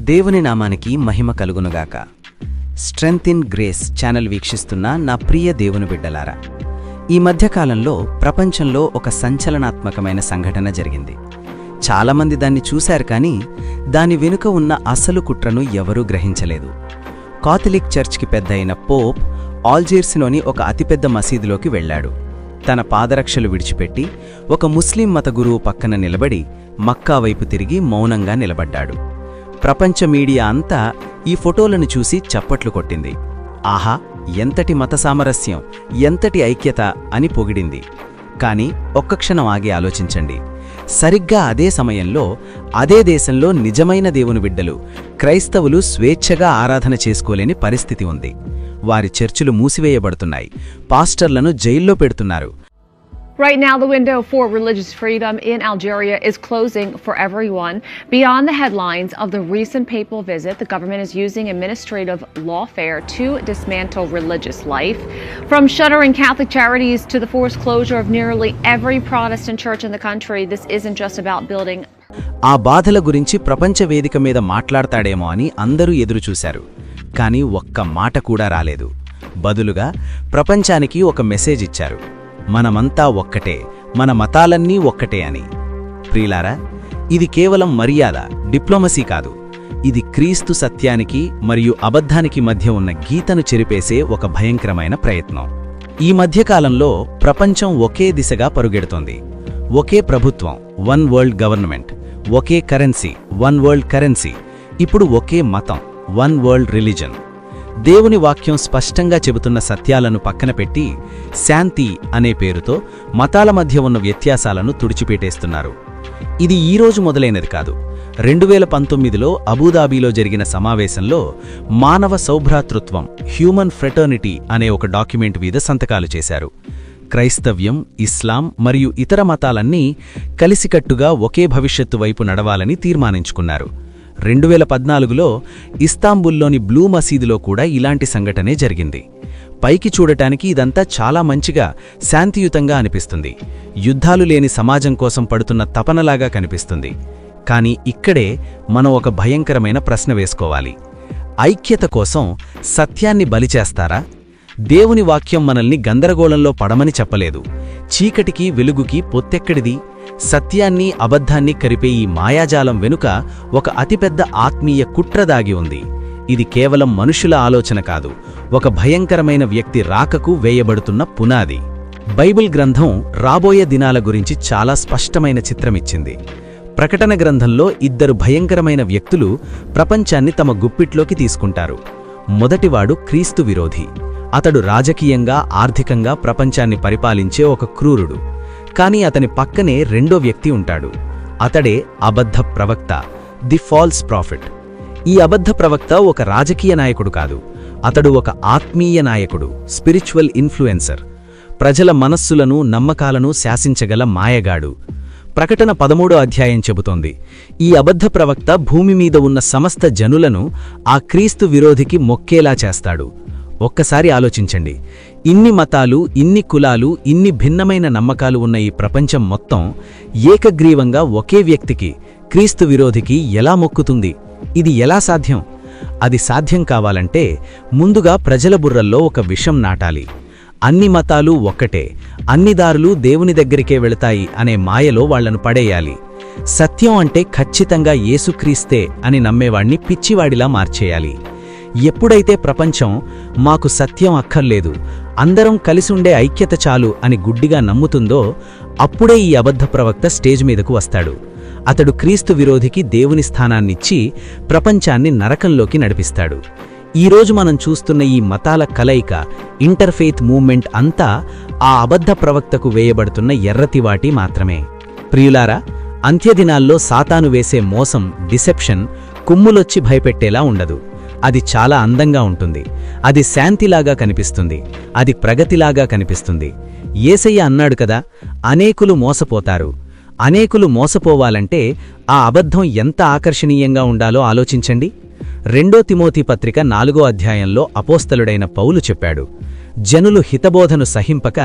దేవుని నామానికి మహిమ కలుగునుగాక. స్ట్రెంగ్త్ ఇన్ గ్రేస్ ఛానల్ వీక్షిస్తున్న నా ప్రియ దేవుని బిడ్డలారా, ఈ మధ్యకాలంలో ప్రపంచంలో ఒక సంచలనాత్మకమైన సంఘటన జరిగింది. చాలామంది దాన్ని చూశారు, కానీ దాని వెనుక ఉన్న అసలు కుట్రను ఎవరూ గ్రహించలేదు. కాథలిక్ చర్చ్కి పెద్ద అయిన పోప్ ఆల్జీర్స్లోని ఒక అతిపెద్ద మసీదులోకి వెళ్లాడు. తన పాదరక్షలు విడిచిపెట్టి ఒక ముస్లిం మత గురువు పక్కన నిలబడి మక్కా వైపు తిరిగి మౌనంగా నిలబడ్డాడు. ప్రపంచ మీడియా అంతా ఈ ఫోటోలను చూసి చప్పట్లు కొట్టింది. ఆహా, ఎంతటి మత సామరస్యం, ఎంతటి ఐక్యత అని పొగిడింది. కానీ ఒక్క క్షణం ఆగి ఆలోచించండి. సరిగ్గా అదే సమయంలో అదే దేశంలో నిజమైన దేవుని బిడ్డలు క్రైస్తవులు స్వేచ్ఛగా ఆరాధన చేసుకోలేని పరిస్థితి ఉంది. వారి చర్చిలు మూసివేయబడుతున్నాయి, పాస్టర్లను జైల్లో పెడుతున్నారు. Right now, the window for religious freedom in Algeria is closing for everyone. Beyond the headlines of the recent papal visit, the government is using administrative lawfare to dismantle religious life. From shuttering Catholic charities to the forced closure of nearly every Protestant church in the country, this isn't just about building. ఆ బాధల గురించి ప్రపంచ వేదిక మీద మాట్లాడతాడేమో అని అందరూ ఎదురుచూశారు. కానీ ఒక్క మాట కూడా రాలేదు. బదులుగా ప్రపంచానికి ఒక మెసేజ్ ఇచ్చారు: మనమంతా ఒక్కటే, మన మతాలన్నీ ఒక్కటే అని. ప్రియులారా, ఇది కేవలం మర్యాద, డిప్లొమసీ కాదు. ఇది క్రీస్తు సత్యానికి మరియు అబద్ధానికి మధ్య ఉన్న గీతను చెరిపేసే ఒక భయంకరమైన ప్రయత్నం. ఈ మధ్యకాలంలో ప్రపంచం ఒకే దిశగా పరుగెడుతోంది. ఒకే ప్రభుత్వం, వన్ వరల్డ్ గవర్నమెంట్. ఒకే కరెన్సీ, వన్ వరల్డ్ కరెన్సీ. ఇప్పుడు ఒకే మతం, వన్ వరల్డ్ రిలీజన్. దేవుని వాక్యం స్పష్టంగా చెబుతున్న సత్యాలను పక్కన పెట్టి శాంతి అనే పేరుతో మతాల మధ్య ఉన్న వ్యత్యాసాలను తుడిచిపెట్టేస్తున్నారు. ఇది ఈరోజు మొదలైనది కాదు. 2019లో అబుదాబీలో జరిగిన సమావేశంలో మానవ సౌభ్రాతృత్వం, హ్యూమన్ ఫ్రెటర్నిటీ అనే ఒక డాక్యుమెంట్ మీద సంతకాలు చేశారు. క్రైస్తవ్యం, ఇస్లాం మరియు ఇతర మతాలన్నీ కలిసికట్టుగా ఒకే భవిష్యత్తు వైపు నడవాలని తీర్మానించుకున్నారు. 2014లో ఇస్తాంబుల్లోని బ్లూ మసీదులో కూడా ఇలాంటి సంఘటనే జరిగింది. పైకి చూడటానికి ఇదంతా చాలా మంచిగా, శాంతియుతంగా అనిపిస్తుంది. యుద్ధాలు లేని సమాజం కోసం పడుతున్న తపనలాగా కనిపిస్తుంది. కానీ ఇక్కడే మనం ఒక భయంకరమైన ప్రశ్న వేసుకోవాలి. ఐక్యత కోసం సత్యాన్ని బలిచేస్తారా? దేవుని వాక్యం మనల్ని గందరగోళంలో పడమని చెప్పలేదు. చీకటికి వెలుగుకి పొత్తెక్కడిది? సత్యాన్ని అబద్ధాన్ని కరిపే ఈ మాయాజాలం వెనుక ఒక అతిపెద్ద ఆత్మీయ కుట్ర దాగి ఉంది. ఇది కేవలం మనుషుల ఆలోచన కాదు, ఒక భయంకరమైన వ్యక్తి రాకకు వేయబడుతున్న పునాది. బైబిల్ గ్రంథం రాబోయే దినాల గురించి చాలా స్పష్టమైన చిత్రమిచ్చింది. ప్రకటన గ్రంథంలో 2 భయంకరమైన వ్యక్తులు ప్రపంచాన్ని తమ గుప్పిట్లోకి తీసుకుంటారు. మొదటివాడు క్రీస్తు విరోధి. అతడు రాజకీయంగా, ఆర్థికంగా ప్రపంచాన్ని పరిపాలించే ఒక క్రూరుడు. కానీ అతని పక్కనే రెండో వ్యక్తి ఉంటాడు. అతడే అబద్ధ ప్రవక్త, ది ఫాల్స్ ప్రాఫిట్. ఈ అబద్ధ ప్రవక్త ఒక రాజకీయ నాయకుడు కాదు, అతడు ఒక ఆత్మీయ నాయకుడు, స్పిరిచువల్ ఇన్ఫ్లుయెన్సర్. ప్రజల మనస్సులను, నమ్మకాలను శాసించగల మాయగాడు. ప్రకటన 13వ అధ్యాయం చెబుతోంది, ఈ అబద్ధ ప్రవక్త భూమి మీద ఉన్న సమస్త జనులను ఆ క్రీస్తు విరోధికి మొక్కేలా చేస్తాడు. ఒక్కసారి ఆలోచించండి. ఇన్ని మతాలు, ఇన్ని కులాలు, ఇన్ని భిన్నమైన నమ్మకాలు ఉన్న ఈ ప్రపంచం మొత్తం ఏకగ్రీవంగా ఒకే వ్యక్తికి, క్రీస్తు విరోధికి ఎలా మొక్కుతుంది? ఇది ఎలా సాధ్యం? అది సాధ్యం కావాలంటే ముందుగా ప్రజల బుర్రల్లో ఒక విషం నాటాలి. అన్ని మతాలు ఒక్కటే, అన్ని దారులు దేవుని దగ్గరికే వెళతాయి అనే మాయలో వాళ్లను పడేయాలి. సత్యం అంటే ఖచ్చితంగా యేసుక్రీస్తే అని నమ్మేవాణ్ణి పిచ్చివాడిలా మార్చేయాలి. ఎప్పుడైతే ప్రపంచం మాకు సత్యం అక్కర్లేదు, అందరం కలిసుండే ఐక్యత చాలు అని గుడ్డిగా నమ్ముతుందో, అప్పుడే ఈ అబద్ధ ప్రవక్త స్టేజ్ మీదకు వస్తాడు. అతడు క్రీస్తు విరోధికి దేవుని స్థానాన్నిచ్చి ప్రపంచాన్ని నరకంలోకి నడిపిస్తాడు. ఈరోజు మనం చూస్తున్న ఈ మతాల కలయిక, ఇంటర్ఫెయిత్ మూవ్మెంట్ అంతా ఆ అబద్ధ ప్రవక్తకు వేయబడుతున్న ఎర్రతివాటి మాత్రమే. ప్రియులారా, అంత్యదినాల్లో సాతాను వేసే మోసం, డిసెప్షన్ కుమ్ములొచ్చి భయపెట్టేలా ఉండదు. అది చాలా అందంగా ఉంటుంది. అది శాంతిలాగా కనిపిస్తుంది. అది ప్రగతిలాగా కనిపిస్తుంది. యేసయ్య అన్నాడు కదా, అనేకులు మోసపోతారు. అనేకులు మోసపోవాలంటే ఆ అబద్ధం ఎంత ఆకర్షణీయంగా ఉండాలో ఆలోచించండి. 2 తిమోతి పత్రిక 4వ అధ్యాయంలో అపోస్తలుడైన పౌలు చెప్పాడు, జనులు హితబోధను సహింపక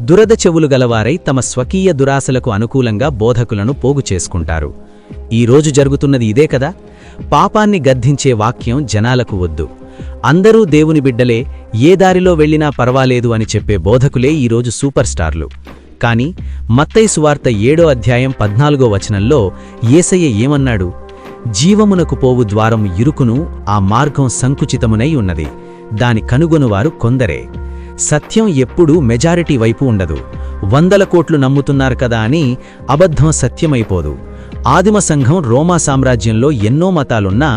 దురద చెవులు గలవారై తమ స్వకీయ దురాశలకు అనుకూలంగా బోధకులను పోగు చేసుకుంటారు. ఈ రోజు జరుగుతున్నది ఇదే కదా. పాపాన్ని గద్దించే వాక్యం జనాలకు వద్దు. అందరూ దేవుని బిడ్డలే, ఏ దారిలో వెళ్ళినా పర్వాలేదు అని చెప్పే బోధకులే ఈరోజు సూపర్ స్టార్లు. కాని మత్తయి సువార్త 7వ అధ్యాయం 14వ వచనంలో యేసయ్య ఏమన్నాడు? జీవమునకు పోవు ద్వారం ఇరుకును, ఆ మార్గం సంకుచితమునై ఉన్నది, దాని కనుగొనువారు కొందరే. సత్యం ఎప్పుడూ మెజారిటీ వైపు ఉండదు. 100 కోట్లు నమ్ముతున్నారు కదా అని అబద్ధం సత్యమైపోదు. ఆదిమ సంఘం రోమా సామ్రాజ్యంలో ఎన్నో మతాలున్నా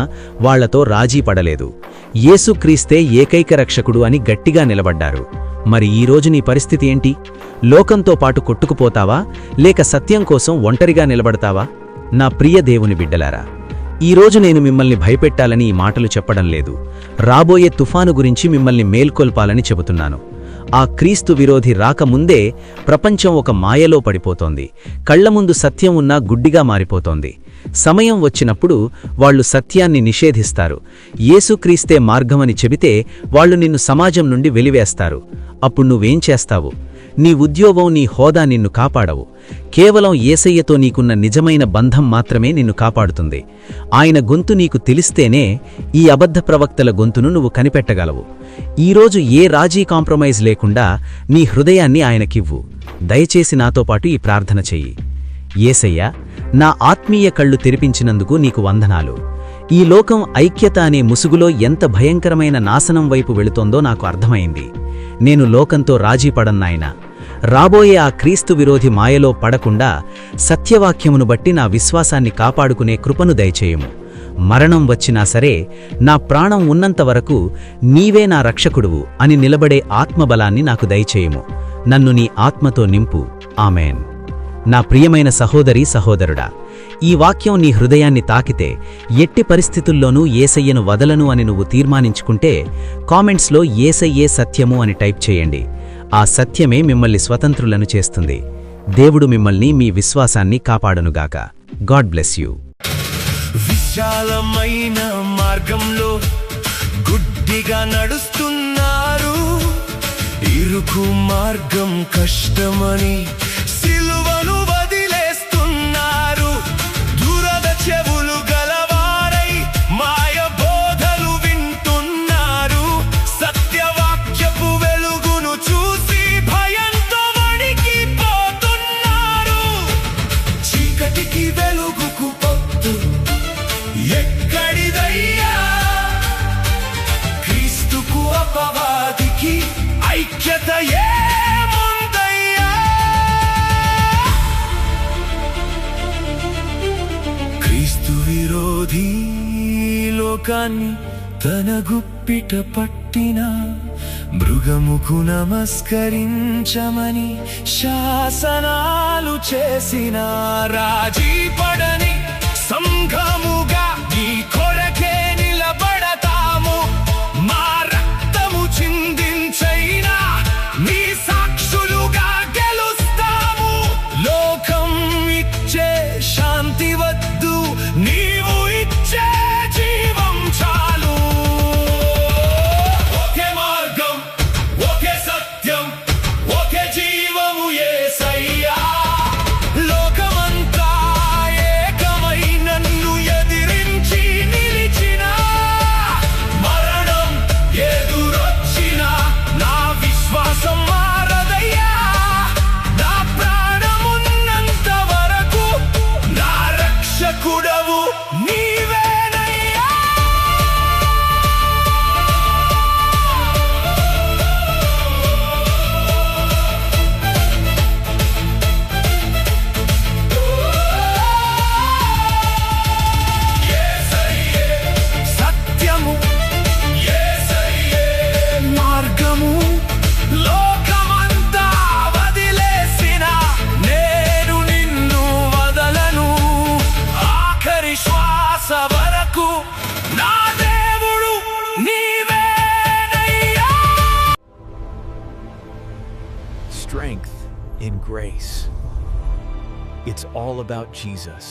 వాళ్లతో రాజీ పడలేదు. యేసుక్రీస్తే ఏకైక రక్షకుడు అని గట్టిగా నిలబడ్డారు. మరి ఈరోజు నీ పరిస్థితి ఏంటి? లోకంతో పాటు కొట్టుకుపోతావా, లేక సత్యం కోసం ఒంటరిగా నిలబడతావా? నా ప్రియ దేవుని బిడ్డలారా, ఈరోజు నేను మిమ్మల్ని భయపెట్టాలని ఈ మాటలు చెప్పడం లేదు. రాబోయే తుఫాను గురించి మిమ్మల్ని మేల్కొల్పాలని చెబుతున్నాను. ఆ క్రీస్తు విరోధి రాకముందే ప్రపంచం ఒక మాయలో పడిపోతోంది. కళ్ల ముందు సత్యం ఉన్నా గుడ్డిగా మారిపోతోంది. సమయం వచ్చినప్పుడు వాళ్లు సత్యాన్ని నిషేధిస్తారు. యేసుక్రీస్తే మార్గమని చెబితే వాళ్లు నిన్ను సమాజం నుండి వెలివేస్తారు. అప్పుడు నువ్వేం చేస్తావు? నీ ఉద్యోగం, నీ హోదా నిన్ను కాపాడవు. కేవలం యేసయ్యతో నీకున్న నిజమైన బంధం మాత్రమే నిన్ను కాపాడుతుంది. ఆయన గొంతు నీకు తెలిస్తేనే ఈ అబద్ధ ప్రవక్తల గొంతును నువ్వు కనిపెట్టగలవు. ఈరోజు ఏ రాజీ కాంప్రమైజ్ లేకుండా నీ హృదయాన్ని ఆయనకివ్వు. దయచేసి నాతో పాటు ఈ ప్రార్థన చెయ్యి. యేసయ్యా, నా ఆత్మీయ కళ్ళు తెరిపించినందుకు నీకు వందనాలు. ఈ లోకం ఐక్యత అనే ముసుగులో ఎంత భయంకరమైన నాశనం వైపు వెళుతోందో నాకు అర్థమైంది. నేను లోకంతో రాజీ పడన్నాయనా. రాబోయే ఆ క్రీస్తు విరోధి మాయలో పడకుండా సత్యవాక్యమును బట్టి నా విశ్వాసాన్ని కాపాడుకునే కృపను దయచేయము. మరణం వచ్చినా సరే నా ప్రాణం ఉన్నంతవరకు నీవే నా రక్షకుడువు అని నిలబడే ఆత్మబలాన్ని నాకు దయచేయము. నన్ను నీ ఆత్మతో నింపు. ఆమేన్. నా ప్రియమైన సహోదరీ సహోదరుడా, ఈ వాక్యం నీ హృదయాన్ని తాకితే ఎట్టి పరిస్థితుల్లోనూ యేసయ్యను వదలను అని నువ్వు తీర్మానించుకుంటే కామెంట్స్లో యేసయ్యే సత్యము అని టైప్ చేయండి. ఆ సత్యమే మిమ్మల్ని స్వతంత్రులను చేస్తుంది. దేవుడు మిమ్మల్ని, మీ విశ్వాసాన్ని కాపాడునుగాక. God bless you. విశాలమైన మార్గంలో గుడ్డిగా నడుస్తున్నారు, ఇరుకు మార్గం కష్టమని సిలువను వదిలేస్తున్నారు. దురద చెవులు గలవారై మాయ బోధలు వింటున్నారు. సత్యవాక్యపు వెలుగును చూసి భయంతో వణికిపోతున్నారు. చీకటికి వెలుగుకు పొత్తు ఎక్కడిదయ్యా? క్రీస్తుకు అపవాదికి ఐక్యత ఏముందయ్యా? క్రీస్తు విరోధి లోకాన్ని తన గుప్పిట పట్టిన మృగముకు నమస్కరించమని శాసనాలు చేసిన రాజీ పడని సంఘముగా నీ కొరకే నిలబడతాము. మా రక్తము చిందించైనా నీ సాక్షులుగా గెలుస్తాము. లోకం ఇచ్చే శాంతి వద్దు, నీవు ఇచ్చే జీవం చాలు. ఒకే మార్గం, ఒకే సత్యం, ఒకే జీవము యేసయ్యా. లోకమంతా ఏకమై నన్ను ఎదిరించి నిలిచిన, మరణం ఎదురొచ్చిన నా విశ్వాసం మారదయ్యా. నా ప్రాణమున్నంత వరకు నా రక్షకుడవు నీవేనయ్యా. యేసయ్యే సత్యము, యేసయ్యే మార్గము. లోకమంతా వదిలేసిన నేను నిన్ను వదలను. ఆఖరి శ్వాస వరకు నా దేవుడు నీవేనయ్యా. Strength in grace. It's all about Jesus.